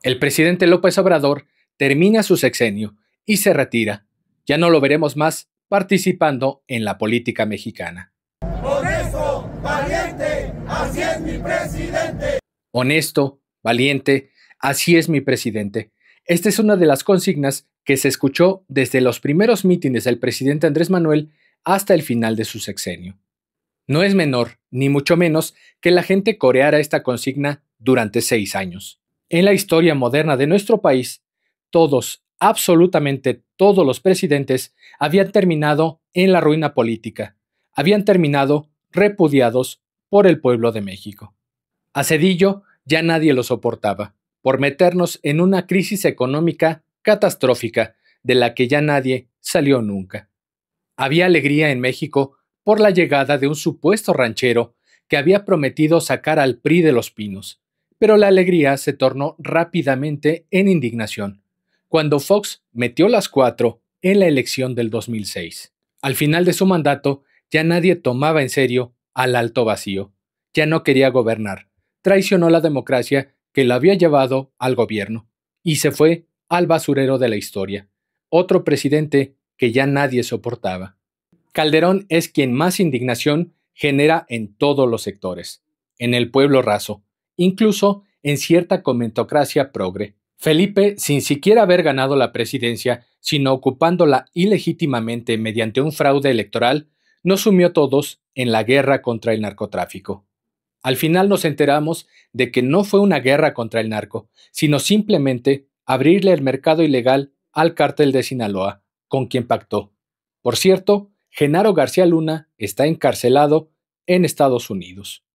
El presidente López Obrador termina su sexenio y se retira. Ya no lo veremos más participando en la política mexicana. Honesto, valiente, así es mi presidente. Honesto, valiente, así es mi presidente. Esta es una de las consignas que se escuchó desde los primeros mítines del presidente Andrés Manuel hasta el final de su sexenio. No es menor, ni mucho menos, que la gente coreara esta consigna durante 6 años. En la historia moderna de nuestro país, todos, absolutamente todos los presidentes habían terminado en la ruina política, habían terminado repudiados por el pueblo de México. A Zedillo ya nadie lo soportaba, por meternos en una crisis económica catastrófica de la que ya nadie salió nunca. Había alegría en México por la llegada de un supuesto ranchero que había prometido sacar al PRI de los pinos, pero la alegría se tornó rápidamente en indignación, cuando Fox metió las 4 en la elección del 2006. Al final de su mandato, ya nadie tomaba en serio al Alto Vacío, ya no quería gobernar, traicionó la democracia que lo había llevado al gobierno, y se fue al basurero de la historia, otro presidente que ya nadie soportaba. Calderón es quien más indignación genera en todos los sectores, en el pueblo raso, incluso en cierta comentocracia progre. Felipe, sin siquiera haber ganado la presidencia, sino ocupándola ilegítimamente mediante un fraude electoral, nos sumió todos en la guerra contra el narcotráfico. Al final nos enteramos de que no fue una guerra contra el narco, sino simplemente abrirle el mercado ilegal al cártel de Sinaloa, con quien pactó. Por cierto, Genaro García Luna está encarcelado en Estados Unidos.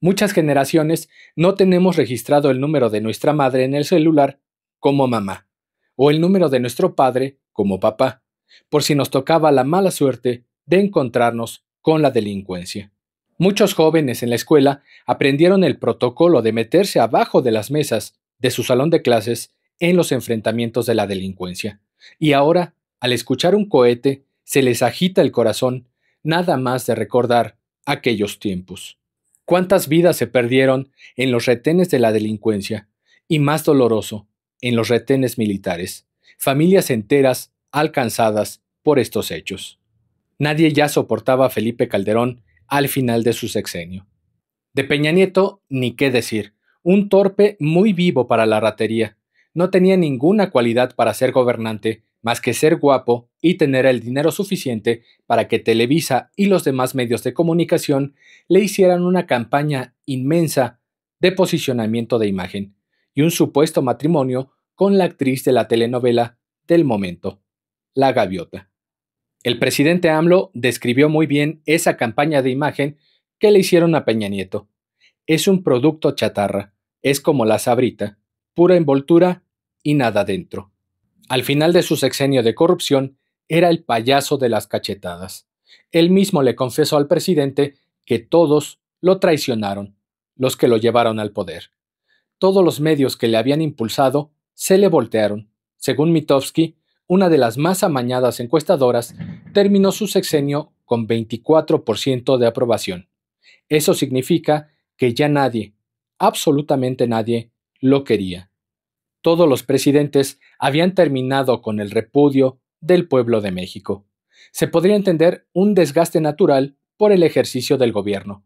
Muchas generaciones no tenemos registrado el número de nuestra madre en el celular como mamá, o el número de nuestro padre como papá, por si nos tocaba la mala suerte de encontrarnos con la delincuencia. Muchos jóvenes en la escuela aprendieron el protocolo de meterse abajo de las mesas de su salón de clases en los enfrentamientos de la delincuencia, y ahora, al escuchar un cohete, se les agita el corazón nada más de recordar aquellos tiempos. ¿Cuántas vidas se perdieron en los retenes de la delincuencia? Y más doloroso, en los retenes militares. Familias enteras alcanzadas por estos hechos. Nadie ya soportaba a Felipe Calderón al final de su sexenio. De Peña Nieto, ni qué decir. Un torpe muy vivo para la ratería. No tenía ninguna cualidad para ser gobernante más que ser guapo y tener el dinero suficiente para que Televisa y los demás medios de comunicación le hicieran una campaña inmensa de posicionamiento de imagen y un supuesto matrimonio con la actriz de la telenovela del momento, La Gaviota. El presidente AMLO describió muy bien esa campaña de imagen que le hicieron a Peña Nieto. Es un producto chatarra, es como la Sabrita, pura envoltura y nada dentro. Al final de su sexenio de corrupción, era el payaso de las cachetadas. Él mismo le confesó al presidente que todos lo traicionaron, los que lo llevaron al poder. Todos los medios que le habían impulsado se le voltearon. Según Mitofsky, una de las más amañadas encuestadoras, terminó su sexenio con 24% de aprobación. Eso significa que ya nadie, absolutamente nadie, lo quería. Todos los presidentes habían terminado con el repudio del pueblo de México. Se podría entender un desgaste natural por el ejercicio del gobierno,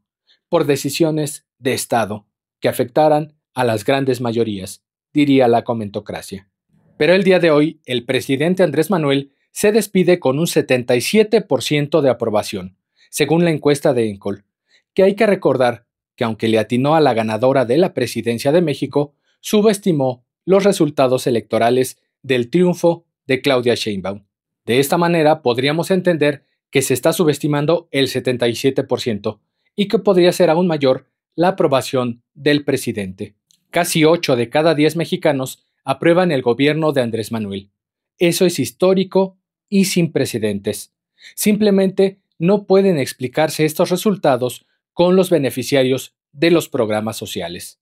por decisiones de Estado que afectaran a las grandes mayorías, diría la comentocracia. Pero el día de hoy, el presidente Andrés Manuel se despide con un 77% de aprobación, según la encuesta de Encol, que hay que recordar que aunque le atinó a la ganadora de la presidencia de México, subestimó los resultados electorales del triunfo de Claudia Sheinbaum. De esta manera podríamos entender que se está subestimando el 77% y que podría ser aún mayor la aprobación del presidente. Casi 8 de cada 10 mexicanos aprueban el gobierno de Andrés Manuel. Eso es histórico y sin precedentes. Simplemente no pueden explicarse estos resultados con los beneficiarios de los programas sociales.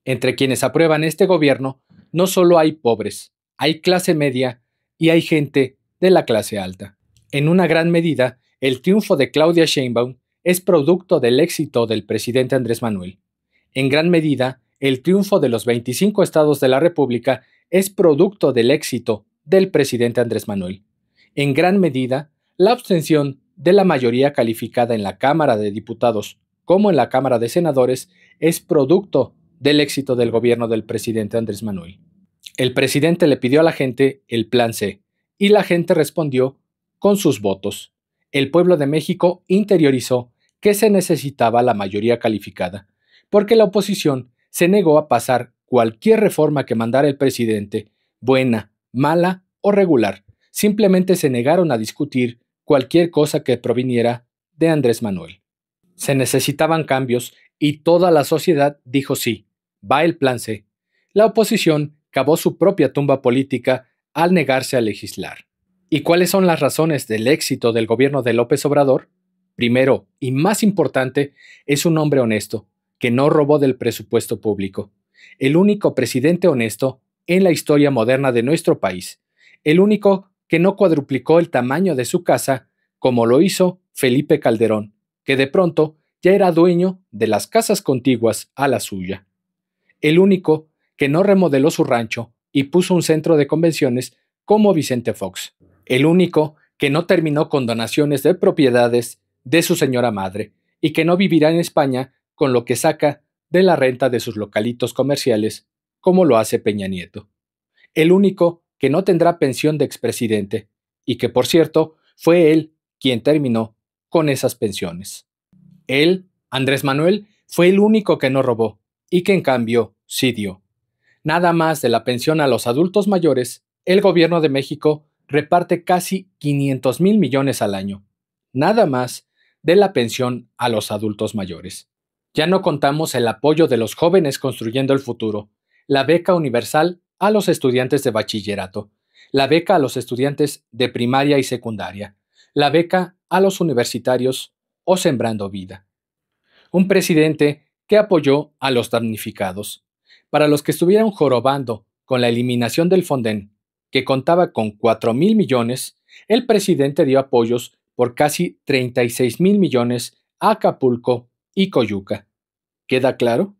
Entre quienes aprueban este gobierno, no solo hay pobres, hay clase media y hay gente de la clase alta. En una gran medida, el triunfo de Claudia Sheinbaum es producto del éxito del presidente Andrés Manuel. En gran medida, el triunfo de los 25 estados de la República es producto del éxito del presidente Andrés Manuel. En gran medida, la abstención de la mayoría calificada en la Cámara de Diputados como en la Cámara de Senadores es producto del éxito del gobierno del presidente Andrés Manuel. El presidente le pidió a la gente el Plan C y la gente respondió con sus votos. El pueblo de México interiorizó que se necesitaba la mayoría calificada, porque la oposición se negó a pasar cualquier reforma que mandara el presidente, buena, mala o regular. Simplemente se negaron a discutir cualquier cosa que proviniera de Andrés Manuel. Se necesitaban cambios y toda la sociedad dijo sí, va el Plan C. La oposición cavó su propia tumba política al negarse a legislar. ¿Y cuáles son las razones del éxito del gobierno de López Obrador? Primero, y más importante, es un hombre honesto, que no robó del presupuesto público. El único presidente honesto en la historia moderna de nuestro país. El único que no cuadruplicó el tamaño de su casa, como lo hizo Felipe Calderón, que de pronto ya era dueño de las casas contiguas a la suya. El único que no remodeló su rancho y puso un centro de convenciones como Vicente Fox. El único que no terminó con donaciones de propiedades de su señora madre y que no vivirá en España con lo que saca de la renta de sus localitos comerciales, como lo hace Peña Nieto. El único que no tendrá pensión de expresidente y que, por cierto, fue él quien terminó con esas pensiones. Él, Andrés Manuel, fue el único que no robó y que en cambio sí dio. Nada más de la pensión a los adultos mayores, el gobierno de México reparte casi 500,000 millones al año. Nada más de la pensión a los adultos mayores. Ya no contamos el apoyo de los jóvenes construyendo el futuro, la beca universal a los estudiantes de bachillerato, la beca a los estudiantes de primaria y secundaria, la beca a los universitarios o Sembrando Vida. Un presidente que apoyó a los damnificados. Para los que estuvieron jorobando con la eliminación del Fonden, que contaba con 4,000 millones, el presidente dio apoyos por casi 36,000 millones a Acapulco y Coyuca. ¿Queda claro?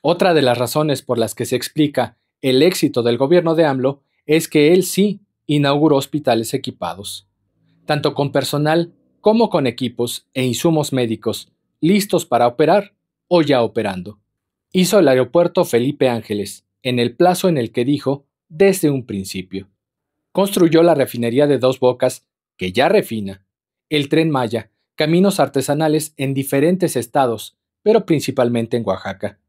Otra de las razones por las que se explica el éxito del gobierno de AMLO es que él sí inauguró hospitales equipados, tanto con personal como con equipos e insumos médicos listos para operar o ya operando. Hizo el aeropuerto Felipe Ángeles en el plazo en el que dijo desde un principio. Construyó la refinería de Dos Bocas, que ya refina, el Tren Maya, caminos artesanales en diferentes estados, pero principalmente en Oaxaca.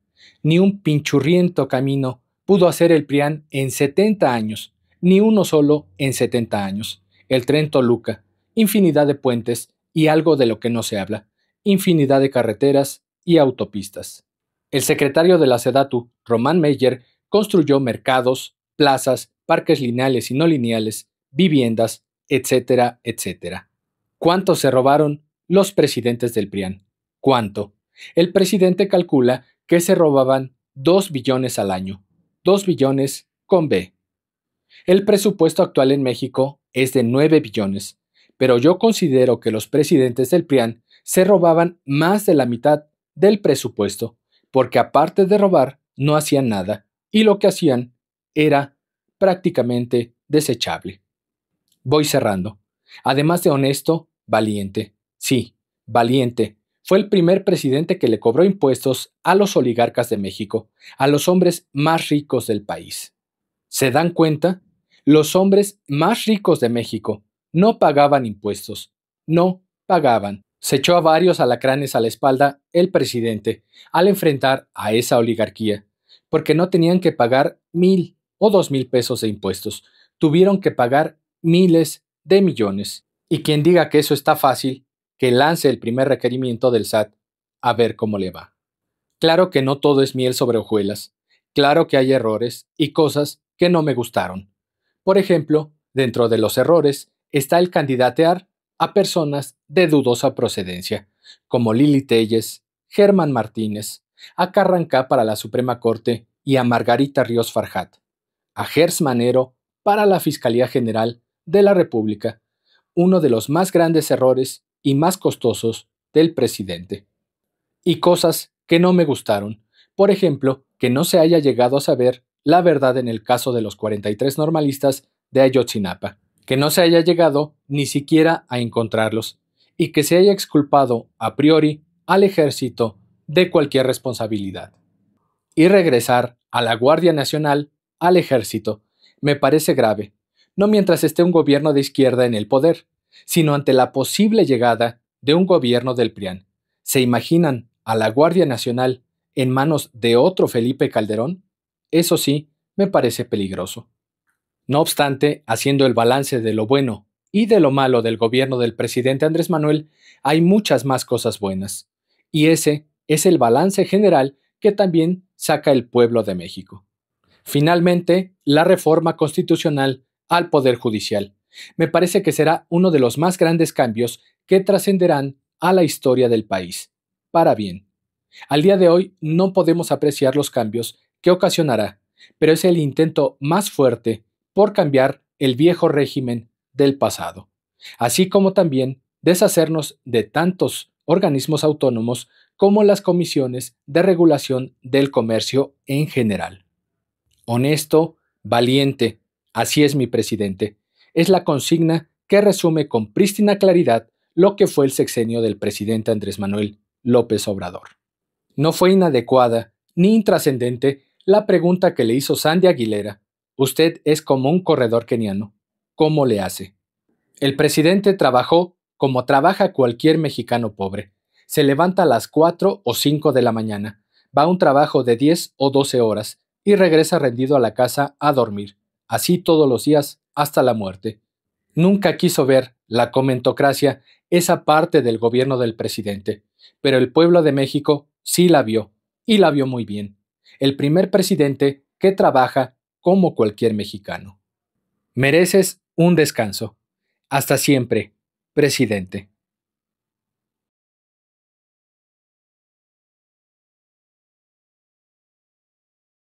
Ni un pinchurriento camino pudo hacer el PRIAN en 70 años, ni uno solo en 70 años. El Tren Toluca, infinidad de puentes y algo de lo que no se habla, infinidad de carreteras y autopistas. El secretario de la SEDATU, Román Meyer, construyó mercados, plazas, parques lineales y no lineales, viviendas, etcétera, etcétera. ¿Cuánto se robaron los presidentes del PRIAN? ¿Cuánto? El presidente calcula que se robaban 2 billones al año. 2 billones con B. El presupuesto actual en México es de 9 billones, pero yo considero que los presidentes del PRIAN se robaban más de la mitad del presupuesto, porque aparte de robar, no hacían nada, y lo que hacían era prácticamente desechable. Voy cerrando. Además de honesto, valiente. Sí, valiente. Fue el primer presidente que le cobró impuestos a los oligarcas de México, a los hombres más ricos del país. ¿Se dan cuenta? Los hombres más ricos de México no pagaban impuestos. No pagaban. Se echó a varios alacranes a la espalda el presidente al enfrentar a esa oligarquía, porque no tenían que pagar 1,000 o 2,000 pesos de impuestos. Tuvieron que pagar miles de millones. Y quien diga que eso está fácil, que lance el primer requerimiento del SAT a ver cómo le va. Claro que no todo es miel sobre hojuelas. Claro que hay errores y cosas que no me gustaron. Por ejemplo, dentro de los errores está el candidatear a personas de dudosa procedencia, como Lili Téllez, Germán Martínez, a Carrancá para la Suprema Corte y a Margarita Ríos Farjat, a Gers Manero para la Fiscalía General de la República, uno de los más grandes errores y más costosos del presidente. Y cosas que no me gustaron, Por ejemplo, que no se haya llegado a saber la verdad en el caso de los 43 normalistas de Ayotzinapa, que no se haya llegado ni siquiera a encontrarlos, y que se haya exculpado a priori al ejército de cualquier responsabilidad. Y regresar a la Guardia Nacional, al ejército, me parece grave, no mientras esté un gobierno de izquierda en el poder, sino ante la posible llegada de un gobierno del PRIAN. ¿Se imaginan a la Guardia Nacional en manos de otro Felipe Calderón? Eso sí, me parece peligroso. No obstante, haciendo el balance de lo bueno y de lo malo del gobierno del presidente Andrés Manuel, hay muchas más cosas buenas. Y ese es el balance general que también saca el pueblo de México. Finalmente, la reforma constitucional al Poder Judicial. Me parece que será uno de los más grandes cambios que trascenderán a la historia del país. Para bien. Al día de hoy no podemos apreciar los cambios que ocasionará, pero es el intento más fuerte por cambiar el viejo régimen del pasado, así como también deshacernos de tantos organismos autónomos como las comisiones de regulación del comercio en general. Honesto, valiente, así es mi presidente, es la consigna que resume con prístina claridad lo que fue el sexenio del presidente Andrés Manuel López Obrador. No fue inadecuada ni intrascendente la pregunta que le hizo Sandy Aguilera. Usted es como un corredor keniano. ¿Cómo le hace? El presidente trabajó como trabaja cualquier mexicano pobre. Se levanta a las 4 o 5 de la mañana, va a un trabajo de 10 o 12 horas y regresa rendido a la casa a dormir, así todos los días hasta la muerte. Nunca quiso ver la comentocracia, esa parte del gobierno del presidente, pero el pueblo de México sí la vio, y la vio muy bien. El primer presidente que trabaja como cualquier mexicano. Mereces un descanso. Hasta siempre, presidente.